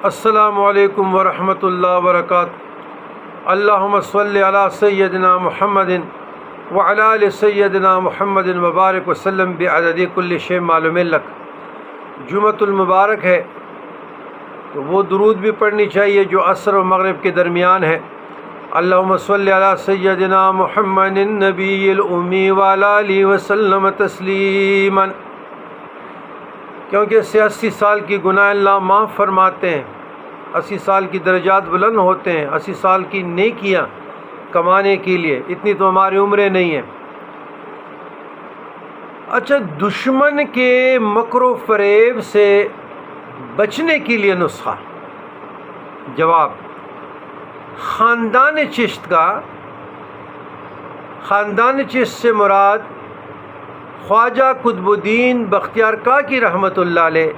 السلام علیکم ورحمۃ اللہ وبرکاتہ۔ اللہم صلی علی سیدنا محمد وعلی آل سیدنا محمد وبارک وسلم بعدد کل شیء معلوم لک۔ جمعۃ المبارک ہے تو وہ درود بھی پڑھنی چاہیے جو عصر و مغرب کے درمیان ہے۔ اللہم صلی علی سیدنا محمد النبی الامی وعلی آلہ وسلم تسلیما، کیونکہ اس سے 80 سال کی گناہ اللہ معاف فرماتے ہیں، 80 سال کی درجات بلند ہوتے ہیں، 80 سال کی نیکیاں کمانے کے لیے اتنی تو ہماری عمریں نہیں ہیں۔ اچھا، دشمن کے مکر و فریب سے بچنے کے لیے نسخہ۔ جواب: خاندان چشت کا، خاندان چشت سے مراد خواجہ قطب الدین بختیار کاکی رحمۃ اللہ علیہ